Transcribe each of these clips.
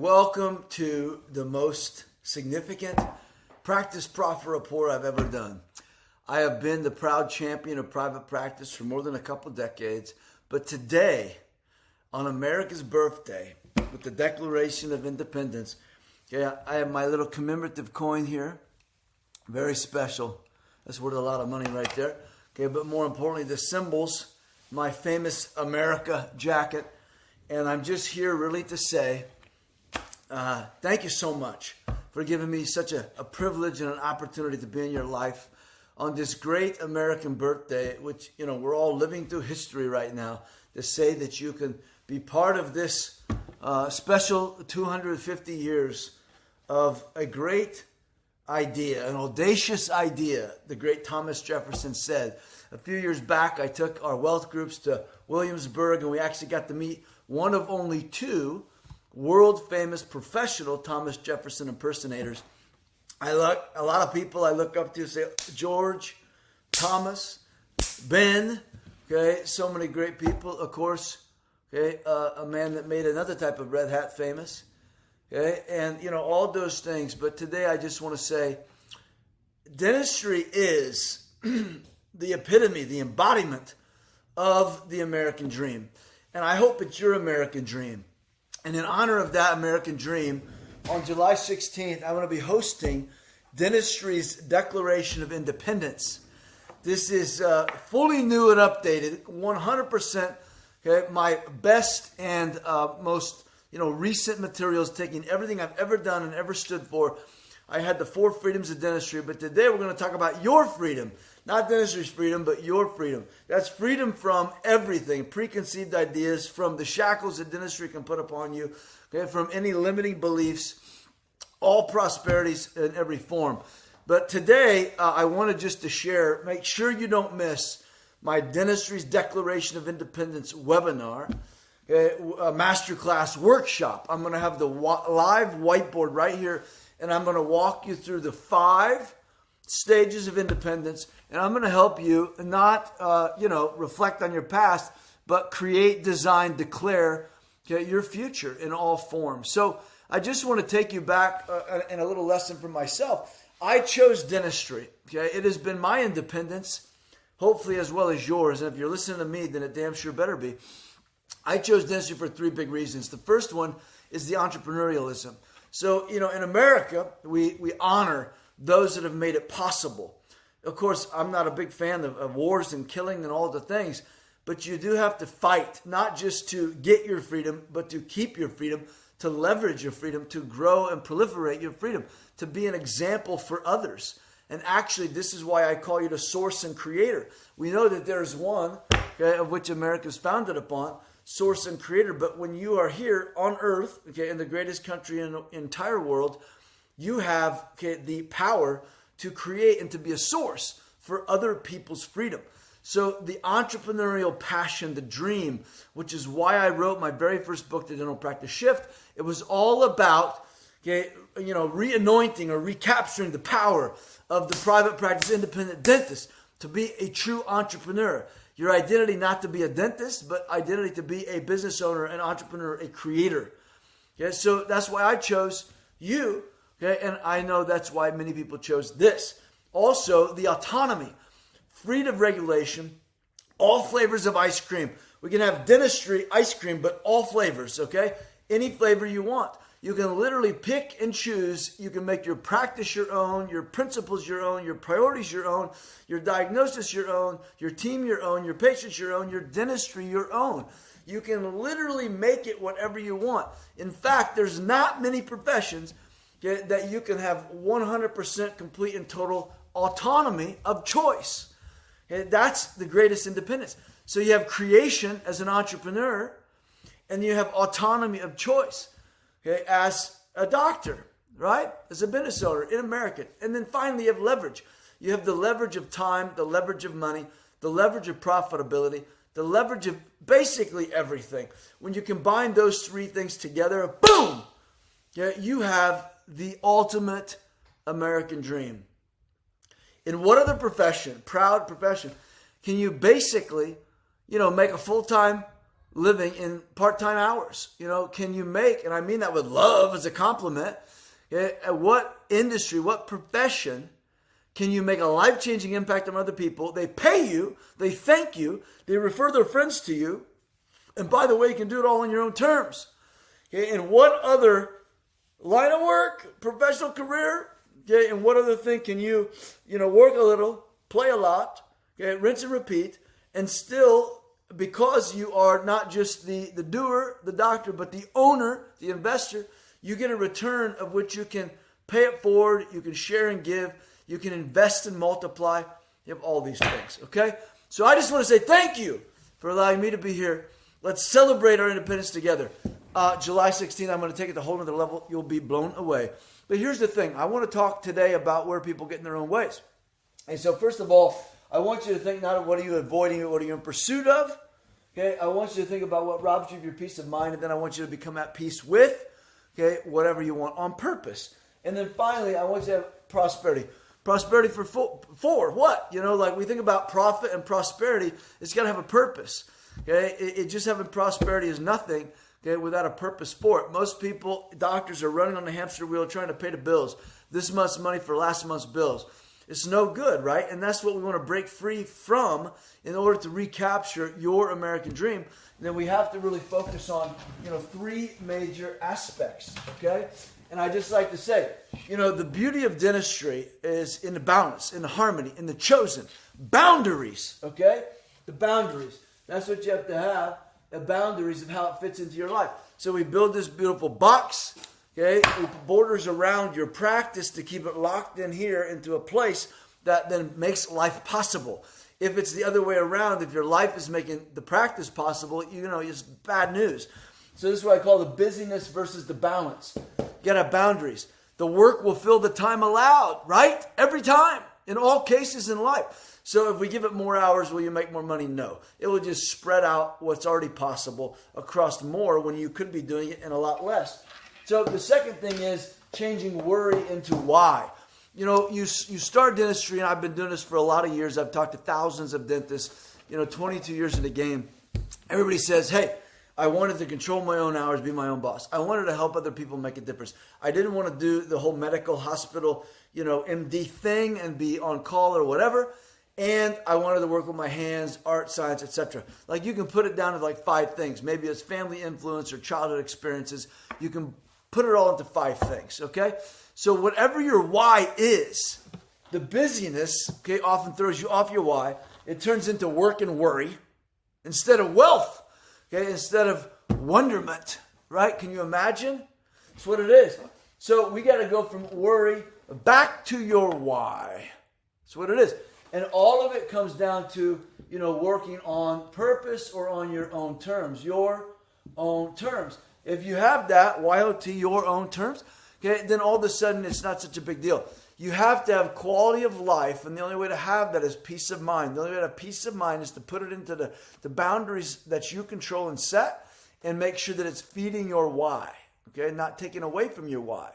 welcome to the most significant practice profit report I've ever done. I have been the proud champion of private practice for more than a couple decades, but today, on America's birthday, with the Declaration of Independence, I have my little commemorative coin here, very special. That's worth a lot of money right there. But more importantly, the symbols, my famous America jacket, and I'm just here really to say, thank you so much for giving me such a privilege and an opportunity to be in your life on this great American birthday, which, we're all living through history right now, to say that you can be part of this special 250 years of a great idea, an audacious idea, the great Thomas Jefferson said. A few years back, I took our wealth groups to Williamsburg, and we actually got to meet one of only two world-famous professional Thomas Jefferson impersonators. A lot of people I look up to say, George, Thomas, Ben, so many great people, of course, a man that made another type of red hat famous, and, all those things. But today I just want to say, dentistry is the epitome, the embodiment of the American dream. And I hope it's your American dream. And in honor of that American dream, on July 16th, I'm going to be hosting Dentistry's Declaration of Independence. This is fully new and updated, 100%, my best and most recent materials, taking everything I've ever done and ever stood for. I had the 4 freedoms of dentistry, but today we're going to talk about your freedom. Not dentistry's freedom, but your freedom. That's freedom from everything, preconceived ideas, from the shackles that dentistry can put upon you, from any limiting beliefs, all prosperities in every form. But today, I wanted just to share, make sure you don't miss my Dentistry's Declaration of Independence webinar, a masterclass workshop. I'm going to have the live whiteboard right here, and I'm going to walk you through the 5 stages of independence, and I'm going to help you not, reflect on your past, but create, design, declare your future in all forms. So I just want to take you back in a little lesson from myself. I chose dentistry. It has been my independence, hopefully as well as yours. And if you're listening to me, then it damn sure better be. I chose dentistry for 3 big reasons. The first one is the entrepreneurialism. So, in America, we honor those that have made it possible. Of course, I'm not a big fan of wars and killing and all the things, but you do have to fight, not just to get your freedom, but to keep your freedom, to leverage your freedom, to grow and proliferate your freedom, to be an example for others. And actually, this is why I call you the source and creator. We know that there's one, of which America is founded upon, source and creator. But when you are here on earth, in the greatest country in the entire world, you have the power to create and to be a source for other people's freedom. So the entrepreneurial passion, the dream, which is why I wrote my very first book, The Dental Practice Shift, it was all about re-anointing or recapturing the power of the private practice independent dentist to be a true entrepreneur. Your identity not to be a dentist, but identity to be a business owner, an entrepreneur, a creator. So that's why I chose you. And I know that's why many people chose this. Also, the autonomy, freedom of regulation, all flavors of ice cream. We can have dentistry ice cream, but all flavors, Any flavor you want. You can literally pick and choose. You can make your practice your own, your principles your own, your priorities your own, your diagnosis your own, your team your own, your patients your own, your dentistry your own. You can literally make it whatever you want. In fact, there's not many professions that you can have 100% complete and total autonomy of choice. That's the greatest independence. So you have creation as an entrepreneur, and you have autonomy of choice as a doctor, right? As a business owner in America. And then finally, you have leverage. You have the leverage of time, the leverage of money, the leverage of profitability, the leverage of basically everything. When you combine those 3 things together, boom, you have the ultimate American dream. In what other profession, proud profession, can you basically, make a full-time living in part-time hours? Can you make, and I mean that with love as a compliment, what industry, what profession can you make a life-changing impact on other people? They pay you, they thank you, they refer their friends to you, and by the way, you can do it all on your own terms. Okay, and what other line of work, professional career, okay, and what other thing can you, work a little, play a lot, okay, rinse and repeat, and still, because you are not just the doer, the doctor, but the owner, the investor, you get a return of which you can pay it forward, you can share and give, you can invest and multiply. You have all these things, okay? So I just want to say thank you for allowing me to be here. Let's celebrate our independence together. July 16th, I'm going to take it to a whole other level. You'll be blown away. But here's the thing. I want to talk today about where people get in their own ways. And so first of all, I want you to think not of what are you avoiding, what are you in pursuit of. Okay, I want you to think about what robs you of your peace of mind, and then I want you to become at peace with, okay, whatever you want on purpose. And then finally, I want you to have prosperity. Prosperity for what? Like we think about profit and prosperity, it's got to have a purpose. Okay, it just having prosperity is nothing, okay, without a purpose for it. Most people, doctors, are running on the hamster wheel trying to pay the bills. This month's money for last month's bills. It's no good, right? And that's what we want to break free from in order to recapture your American dream. And then we have to really focus on, three major aspects, okay? And I just like to say, the beauty of dentistry is in the balance, in the harmony, in the chosen. Boundaries, okay? The boundaries. That's what you have to have, the boundaries of how it fits into your life. So we build this beautiful box, okay? We put borders around your practice to keep it locked in here into a place that then makes life possible. If it's the other way around, if your life is making the practice possible, it's bad news. So this is what I call the busyness versus the balance. You got to have boundaries. The work will fill the time allowed, right? Every time, in all cases in life. So if we give it more hours, will you make more money? No. It will just spread out what's already possible across more when you could be doing it in a lot less. So the second thing is changing worry into why. You start dentistry, and I've been doing this for a lot of years. I've talked to thousands of dentists, 22 years in the game. Everybody says, hey, I wanted to control my own hours, be my own boss. I wanted to help other people make a difference. I didn't want to do the whole medical hospital, MD thing and be on call or whatever. And I wanted to work with my hands, art, science, etc. Like you can put it down to like 5 things. Maybe it's family influence or childhood experiences. You can put it all into 5 things, okay? So whatever your why is, the busyness, okay, often throws you off your why. It turns into work and worry instead of wealth, okay, instead of wonderment, right? Can you imagine? That's what it is. So we got to go from worry back to your why. That's what it is. And all of it comes down to, working on purpose or on your own terms, your own terms. If you have that, YOT, your own terms, okay, then all of a sudden it's not such a big deal. You have to have quality of life, and the only way to have that is peace of mind. The only way to have peace of mind is to put it into the boundaries that you control and set and make sure that it's feeding your why, okay, not taking away from your why.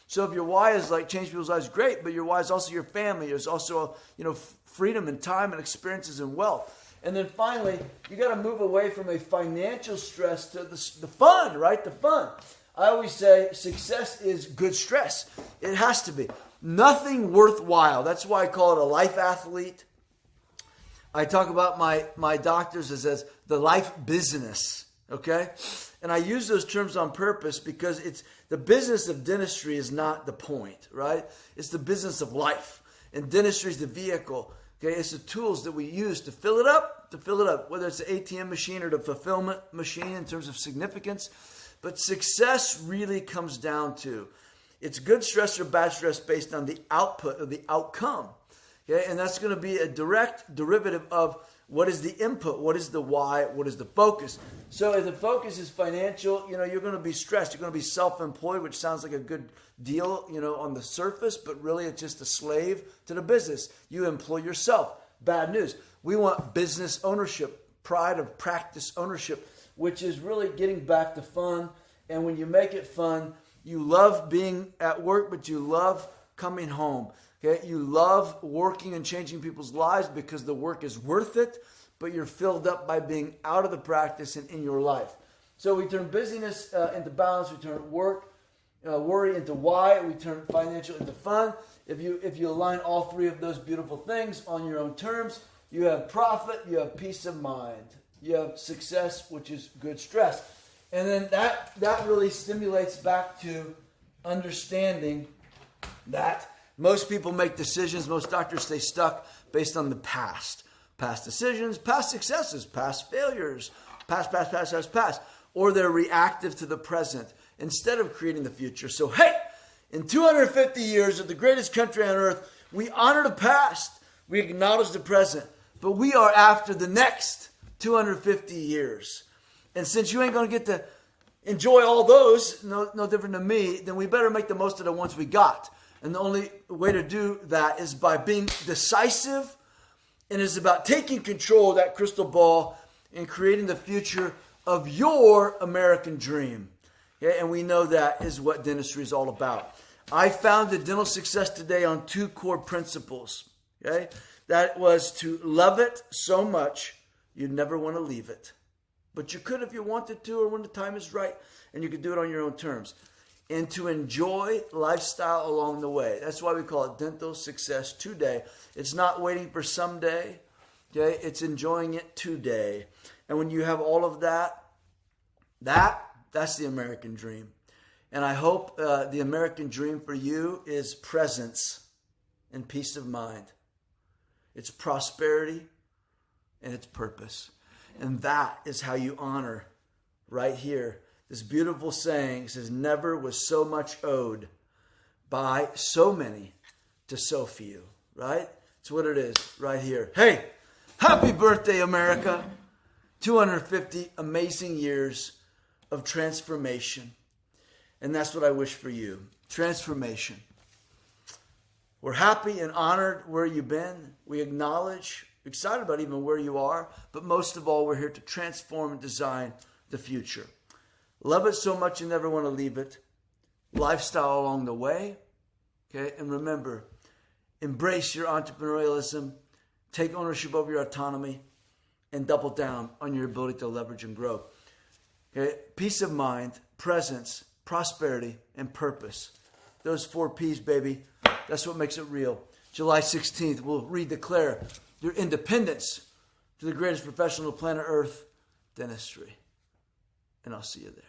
So if your why is like change people's lives, great, but your why is also your family. There's also, freedom and time and experiences and wealth. And then finally, you got to move away from a financial stress to the fun, right? The fun. I always say success is good stress. It has to be. Nothing worthwhile. That's why I call it a life athlete. I talk about my doctors as the life business, okay? And I use those terms on purpose because it's the business of dentistry is not the point, right? It's the business of life. And dentistry is the vehicle. Okay, it's the tools that we use to fill it up, whether it's the ATM machine or the fulfillment machine in terms of significance. But success really comes down to, it's good stress or bad stress based on the output or the outcome. Okay, and that's going to be a direct derivative of what is the input, what is the why, what is the focus. So if the focus is financial, you're going to be stressed. You're going to be self-employed, which sounds like a good deal, on the surface, but really it's just a slave to the business. You employ yourself. Bad news. We want business ownership, pride of practice ownership, which is really getting back to fun. And when you make it fun, you love being at work, but you love coming home. Okay, you love working and changing people's lives because the work is worth it, but you're filled up by being out of the practice and in your life. So we turn busyness into balance. We turn worry into why. We turn financial into fun. If you align all three of those beautiful things on your own terms, you have profit, you have peace of mind, you have success, which is good stress. And then that really stimulates back to understanding that most people make decisions, most doctors stay stuck based on the past. Past decisions, past successes, past failures, past. Or they're reactive to the present instead of creating the future. So, hey, in 250 years of the greatest country on earth, we honor the past, we acknowledge the present, but we are after the next 250 years. And since you ain't going to get to enjoy all those, no different than me, then we better make the most of the ones we got. And the only way to do that is by being decisive, and it's about taking control of that crystal ball and creating the future of your American dream. Okay? And we know that is what dentistry is all about. I founded Dental Success Today on 2 core principles. Okay? That was to love it so much you'd never want to leave it. But you could if you wanted to, or when the time is right, and you could do it on your own terms. And to enjoy lifestyle along the way. That's why we call it Dental Success Today. It's not waiting for someday. Okay? It's enjoying it today. And when you have all of that's the American dream. And I hope the American dream for you is presence and peace of mind. It's prosperity and it's purpose. And that is how you honor right here. This beautiful saying says, never was so much owed by so many to so few. Right? It's what it is right here. Hey, happy birthday, America. 250 amazing years of transformation. And that's what I wish for you. Transformation. We're happy and honored where you've been. We acknowledge, excited about even where you are. But most of all, we're here to transform and design the future. Love it so much you never want to leave it. Lifestyle along the way. Okay, and remember, embrace your entrepreneurialism. Take ownership over your autonomy. And double down on your ability to leverage and grow. Okay? Peace of mind, presence, prosperity, and purpose. Those 4 P's, baby. That's what makes it real. July 16th, we'll redeclare your independence to the greatest profession on planet Earth, dentistry. And I'll see you there.